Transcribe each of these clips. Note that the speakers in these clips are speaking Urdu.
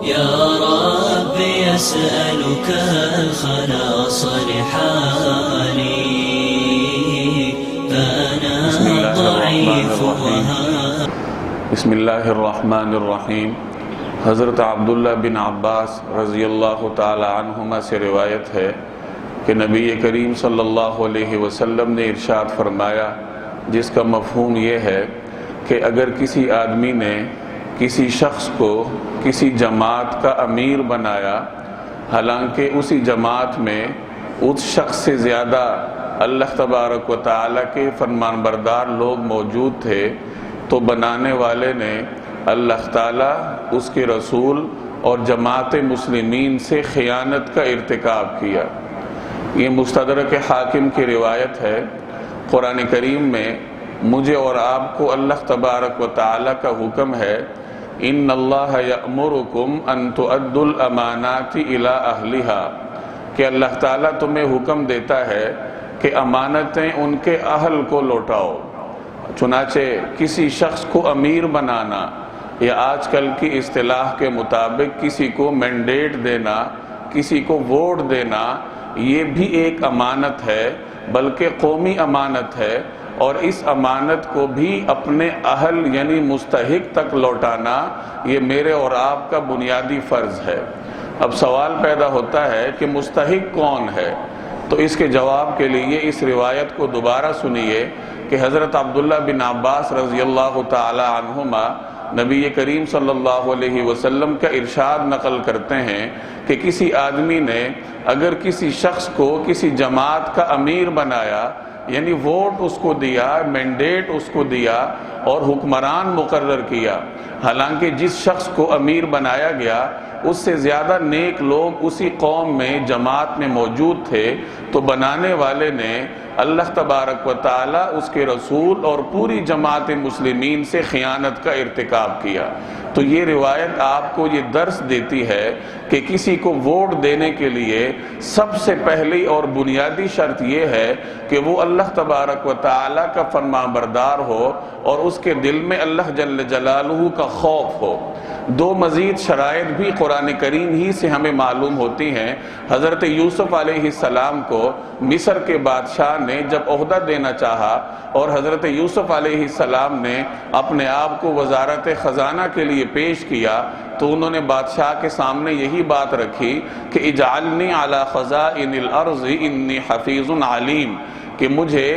يا رب يسألك الخلاص لحالي فأنا ضعيف بسم اللہ الرحمن الرحیم۔ حضرت عبداللہ بن عباس رضی اللہ تعالی عنہما سے روایت ہے کہ نبی کریم صلی اللہ علیہ وسلم نے ارشاد فرمایا، جس کا مفہوم یہ ہے کہ اگر کسی آدمی نے کسی شخص کو کسی جماعت کا امیر بنایا، حالانکہ اسی جماعت میں اس شخص سے زیادہ اللہ تبارک و تعالیٰ کے فرمان بردار لوگ موجود تھے، تو بنانے والے نے اللہ تعالیٰ، اس کے رسول اور جماعت مسلمین سے خیانت کا ارتکاب کیا۔ یہ مستدرک حاکم کی روایت ہے۔ قرآن کریم میں مجھے اور آپ کو اللہ تبارک و تعالیٰ کا حکم ہے، ان اللہ یأمرکم ان تؤدوا الامانات الی اہلہا، کہ اللہ تعالیٰ تمہیں حکم دیتا ہے کہ امانتیں ان کے اہل کو لوٹاؤ۔ چنانچہ کسی شخص کو امیر بنانا یا آج کل کی اصطلاح کے مطابق کسی کو مینڈیٹ دینا، کسی کو ووٹ دینا، یہ بھی ایک امانت ہے، بلکہ قومی امانت ہے، اور اس امانت کو بھی اپنے اہل یعنی مستحق تک لوٹانا یہ میرے اور آپ کا بنیادی فرض ہے۔ اب سوال پیدا ہوتا ہے کہ مستحق کون ہے؟ تو اس کے جواب کے لیے اس روایت کو دوبارہ سنیے کہ حضرت عبداللہ بن عباس رضی اللہ تعالی عنہما نبی کریم صلی اللہ علیہ وسلم کا ارشاد نقل کرتے ہیں کہ کسی آدمی نے اگر کسی شخص کو کسی جماعت کا امیر بنایا، یعنی ووٹ اس کو دیا، مینڈیٹ اس کو دیا اور حکمران مقرر کیا، حالانکہ جس شخص کو امیر بنایا گیا اس سے زیادہ نیک لوگ اسی قوم میں جماعت میں موجود تھے، تو بنانے والے نے اللہ تبارک و تعالی، اس کے رسول اور پوری جماعت مسلمین سے خیانت کا ارتکاب کیا۔ تو یہ روایت آپ کو یہ درس دیتی ہے کہ کسی کو ووٹ دینے کے لیے سب سے پہلی اور بنیادی شرط یہ ہے کہ وہ اللہ تبارک و تعالی کا فرمان بردار ہو اور اس کے دل میں اللہ جل جلالہ کا خوف ہو۔ دو مزید شرائط بھی قرآن کریم ہی سے ہمیں معلوم ہوتی ہیں۔ حضرت یوسف علیہ السلام کو مصر کے بادشاہ نے جب عہدہ دینا چاہا اور حضرت یوسف علیہ السلام نے اپنے آپ کو وزارت خزانہ کے لیے پیش کیا، تو انہوں نے بادشاہ کے سامنے یہی بات رکھی کہ اجعلنی علی خزائن الارض انی حفیظ علیم، کہ مجھے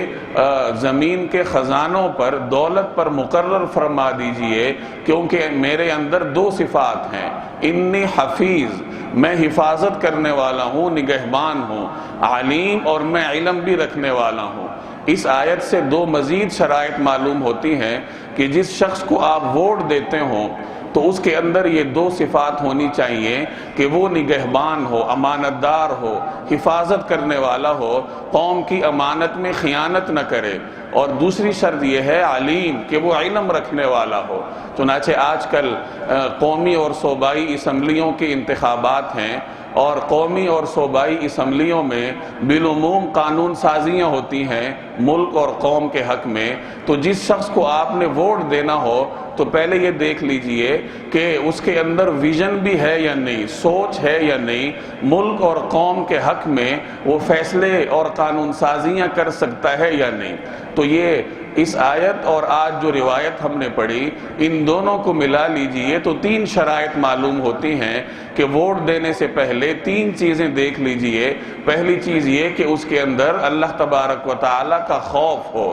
زمین کے خزانوں پر، دولت پر مقرر فرما دیجئے، کیونکہ میرے اندر دو صفات ہیں، انی حفیظ، میں حفاظت کرنے والا ہوں، نگہبان ہوں، علیم، اور میں علم بھی رکھنے والا ہوں۔ اس آیت سے دو مزید شرائط معلوم ہوتی ہیں کہ جس شخص کو آپ ووٹ دیتے ہوں تو اس کے اندر یہ دو صفات ہونی چاہیے کہ وہ نگہبان ہو، امانت دار ہو، حفاظت کرنے والا ہو، قوم کی امانت میں خیانت نہ کرے، اور دوسری شرط یہ ہے علیم، کہ وہ علم رکھنے والا ہو۔ چنانچہ آج کل قومی اور صوبائی اسمبلیوں کے انتخابات ہیں، اور قومی اور صوبائی اسمبلیوں میں بالعموم قانون سازیاں ہوتی ہیں ملک اور قوم کے حق میں۔ تو جس شخص کو آپ نے ووٹ دینا ہو تو پہلے یہ دیکھ لیجئے کہ اس کے اندر ویژن بھی ہے یا نہیں، سوچ ہے یا نہیں، ملک اور قوم کے حق میں وہ فیصلے اور قانون سازیاں کر سکتا ہے یا نہیں۔ تو یہ اس آیت اور آج جو روایت ہم نے پڑھی، ان دونوں کو ملا لیجئے تو تین شرائط معلوم ہوتی ہیں کہ ووٹ دینے سے پہلے تین چیزیں دیکھ لیجئے۔ پہلی چیز یہ کہ اس کے اندر اللہ تبارک و تعالی کا خوف ہو،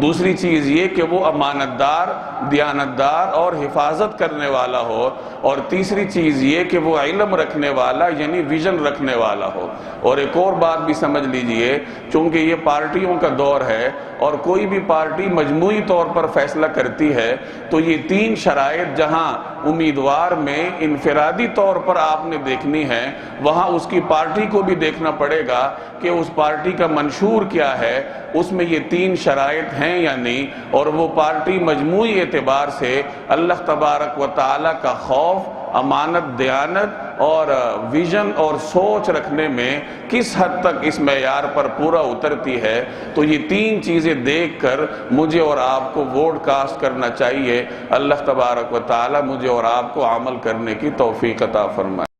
دوسری چیز یہ کہ وہ امانت دار، دیانت دار اور حفاظت کرنے والا ہو، اور تیسری چیز یہ کہ وہ علم رکھنے والا یعنی ویژن رکھنے والا ہو۔ اور ایک اور بات بھی سمجھ لیجئے، چونکہ یہ پارٹیوں کا دور ہے اور کوئی بھی پارٹی مجموعی طور پر فیصلہ کرتی ہے، تو یہ تین شرائط جہاں امیدوار میں انفرادی طور پر آپ نے دیکھنی ہے، وہاں اس کی پارٹی کو بھی دیکھنا پڑے گا کہ اس پارٹی کا منشور کیا ہے، اس میں یہ تین شرائط ہیں یا نہیں، اور وہ پارٹی مجموعی اعتبار سے اللہ تبارک و تعالی کا خوف امانت دیانت اور ویژن اور سوچ رکھنے میں کس حد تک اس معیار پر پورا اترتی ہے، تو یہ تین چیزیں دیکھ کر مجھے اور آپ کو ووٹ کاسٹ کرنا چاہیے۔ اللہ تبارک و تعالی مجھے اور آپ کو عمل کرنے کی توفیق عطا فرمائے۔